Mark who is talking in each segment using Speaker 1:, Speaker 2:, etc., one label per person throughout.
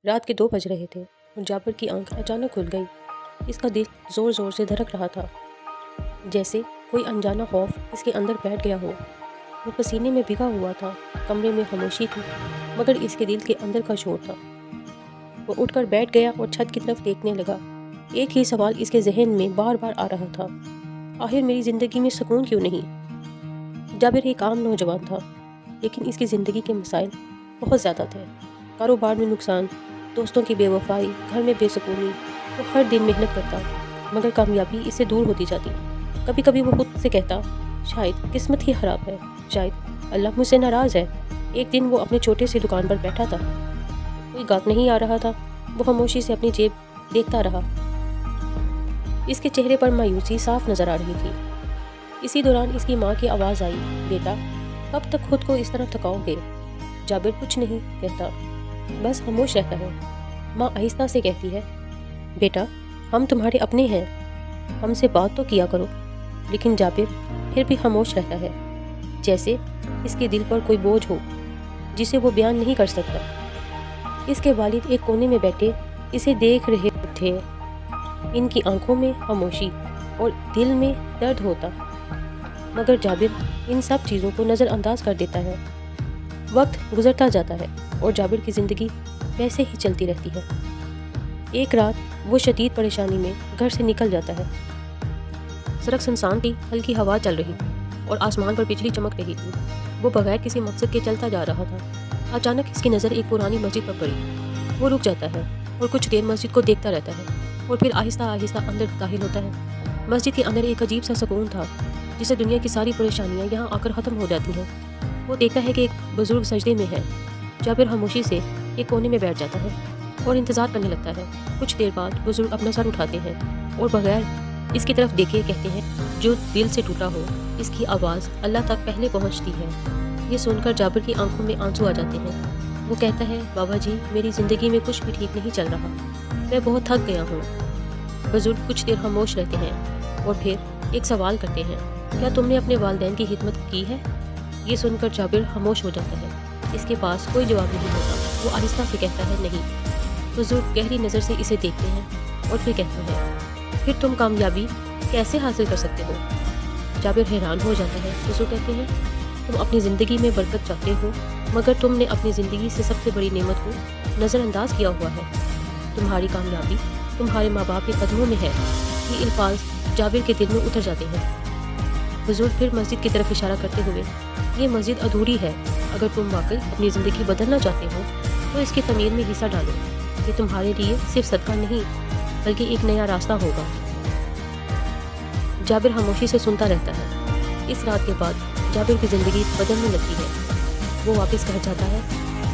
Speaker 1: رات کے 2 بج رہے تھے اور جابر کی آنکھ اچانک کھل گئی۔ اس کا دل زور زور سے دھڑک رہا تھا، جیسے کوئی انجانا خوف اس کے اندر بیٹھ گیا ہو۔ وہ پسینے میں بھیگا ہوا تھا، کمرے میں خاموشی تھی، مگر اس کے دل کے اندر کا شور تھا۔ وہ اٹھ کر بیٹھ گیا اور چھت کی طرف دیکھنے لگا۔ ایک ہی سوال اس کے ذہن میں بار بار آ رہا تھا، آخر میری زندگی میں سکون کیوں نہیں؟ جابر ایک عام نوجوان تھا، لیکن اس کی زندگی کے مسائل بہت زیادہ تھے۔ کاروبار میں نقصان، دوستوں کی بے وفائی، گھر میں بے سکونی۔ وہ ہر دن محنت کرتا، مگر کامیابی اس سے دور ہوتی جاتی۔ کبھی کبھی وہ خود سے کہتا، شاید قسمت ہی خراب ہے، شاید اللہ مجھ سے ناراض ہے۔ ایک دن وہ اپنے چھوٹے سے دکان پر بیٹھا تھا، کوئی گاہک نہیں آ رہا تھا۔ وہ خاموشی سے اپنی جیب دیکھتا رہا۔ اس کے چہرے پر مایوسی صاف نظر آ رہی تھی۔ اسی دوران اس کی ماں کی آواز آئی، بیٹا کب تک خود کو اس طرح تھکاؤ گے؟ جابر کچھ نہیں کہتا، بس خاموش رہتا ہے۔ ماں آہستہ سے کہتی ہے، بیٹا ہم تمہارے اپنے ہیں، ہم سے بات تو کیا کرو۔ لیکن جابر پھر بھی خاموش رہتا ہے، جیسے اس کے دل پر کوئی بوجھ ہو جسے وہ بیان نہیں کر سکتا۔ اس کے والد ایک کونے میں بیٹھے اسے دیکھ رہے تھے، ان کی آنکھوں میں خاموشی اور دل میں درد ہوتا، مگر جابر ان سب چیزوں کو نظر انداز کر دیتا ہے۔ وقت گزرتا جاتا ہے اور جابر کی زندگی ویسے ہی چلتی رہتی ہے۔ ایک رات وہ شدید پریشانی میں گھر سے نکل جاتا ہے۔ سڑک سنسان تھی، ہلکی ہوا چل رہی تھی اور آسمان پر بجلی چمک رہی تھی۔ وہ بغیر کسی مقصد کے چلتا جا رہا تھا۔ اچانک اس کی نظر ایک پرانی مسجد پر پڑی۔ وہ رک جاتا ہے اور کچھ دیر مسجد کو دیکھتا رہتا ہے اور پھر آہستہ آہستہ اندر داخل ہوتا ہے۔ مسجد کے اندر ایک عجیب سا سکون تھا، جسے دنیا کی ساری پریشانیاں یہاں آ کر ختم ہو جاتی ہیں۔ وہ دیکھتا ہے کہ ایک بزرگ سجدے میں ہے۔ جابر خاموشی سے ایک کونے میں بیٹھ جاتا ہے اور انتظار کرنے لگتا ہے۔ کچھ دیر بعد بزرگ اپنا سر اٹھاتے ہیں اور بغیر اس کی طرف دیکھے کہتے ہیں، جو دل سے ٹوٹا ہو اس کی آواز اللہ تک پہلے پہنچتی ہے۔ یہ سن کر جابر کی آنکھوں میں آنسو آ جاتے ہیں۔ وہ کہتا ہے، بابا جی میری زندگی میں کچھ بھی ٹھیک نہیں چل رہا، میں بہت تھک گیا ہوں۔ بزرگ کچھ دیر خاموش رہتے ہیں اور پھر ایک سوال کرتے ہیں، کیا تم نے اپنے والدین کی خدمت کی ہے؟ یہ سن کر جابر خاموش ہو جاتا ہے، اس کے پاس کوئی جواب نہیں ہوتا۔ وہ آہستہ سے کہتا ہے، نہیں۔ بزرگ گہری نظر سے اسے دیکھتے ہیں اور پھر کہتے ہیں، پھر تم کامیابی کیسے حاصل کر سکتے ہو؟ جابر حیران ہو جاتا ہے۔ بزرگ کہتے ہیں، تم اپنی زندگی میں برکت چاہتے ہو، مگر تم نے اپنی زندگی سے سب سے بڑی نعمت کو نظر انداز کیا ہوا ہے۔ تمہاری کامیابی تمہارے ماں باپ کے قدموں میں ہے۔ یہ الفاظ جابر کے دل میں اتر جاتے ہیں۔ بزرگ پھر مسجد کی طرف اشارہ کرتے ہوئے، یہ مسجد ادھوری ہے، اگر تم واقعی اپنی زندگی بدلنا چاہتے ہو تو اس کی تعمیر میں حصہ ڈالو۔ یہ تمہارے لیے صرف صدقہ نہیں بلکہ ایک نیا راستہ ہوگا۔ جابر خاموشی سے سنتا رہتا ہے۔ اس رات کے بعد جابر کی زندگی بدلنے لگتی ہے۔ وہ واپس گھر جاتا ہے،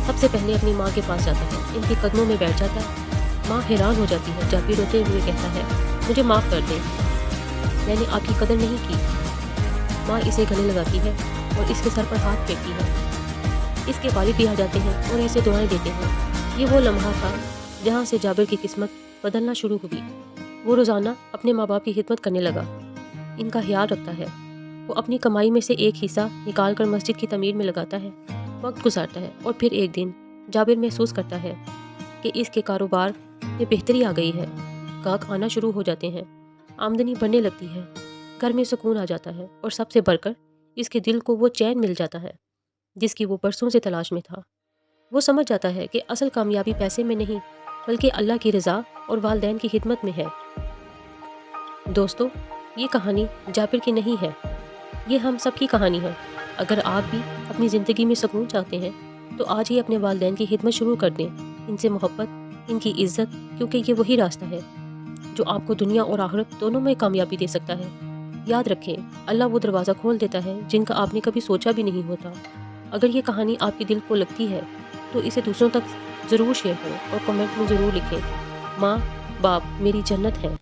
Speaker 1: سب سے پہلے اپنی ماں کے پاس جاتا ہے، ان کے قدموں میں بیٹھ جاتا ہے۔ ماں حیران ہو جاتی ہے۔ جابر روتے ہوئے کہتا ہے، مجھے معاف کر دیں، میں نے آپ کی قدر نہیں کی۔ ماں اسے گلے لگاتی ہے اور اس کے سر پر ہاتھ پھیرتی ہے۔ اس کے والد بھی آ جاتے ہیں اور اسے دعائیں دیتے ہیں۔ یہ وہ لمحہ تھا جہاں سے جابر کی قسمت بدلنا شروع ہوئی۔ وہ روزانہ اپنے ماں باپ کی خدمت کرنے لگا، ان کا خیال رکھتا ہے۔ وہ اپنی کمائی میں سے ایک حصہ نکال کر مسجد کی تعمیر میں لگاتا ہے۔ وقت گزارتا ہے اور پھر ایک دن جابر محسوس کرتا ہے کہ اس کے کاروبار میں بہتری آ گئی ہے۔ گاہک آنا شروع ہو جاتے ہیں، آمدنی بڑھنے لگتی ہے، گھر میں سکون آ جاتا ہے اور سب سے بڑھ کر اس کے دل کو وہ چین مل جاتا ہے جس کی وہ برسوں سے تلاش میں تھا۔ وہ سمجھ جاتا ہے کہ اصل کامیابی پیسے میں نہیں بلکہ اللہ کی رضا اور والدین کی خدمت میں ہے۔ دوستو، یہ کہانی جابر کی نہیں ہے، یہ ہم سب کی کہانی ہے۔ اگر آپ بھی اپنی زندگی میں سکون چاہتے ہیں تو آج ہی اپنے والدین کی خدمت شروع کر دیں، ان سے محبت، ان کی عزت، کیونکہ یہ وہی راستہ ہے جو آپ کو دنیا اور آخرت دونوں میں کامیابی دے سکتا ہے۔ یاد رکھیں، اللہ وہ دروازہ کھول دیتا ہے جن کا آپ نے کبھی سوچا بھی نہیں ہوتا۔ اگر یہ کہانی آپ کے دل کو لگتی ہے تو اسے دوسروں تک ضرور شیئر کریں اور کمنٹ میں ضرور لکھیں، ماں باپ میری جنت ہے۔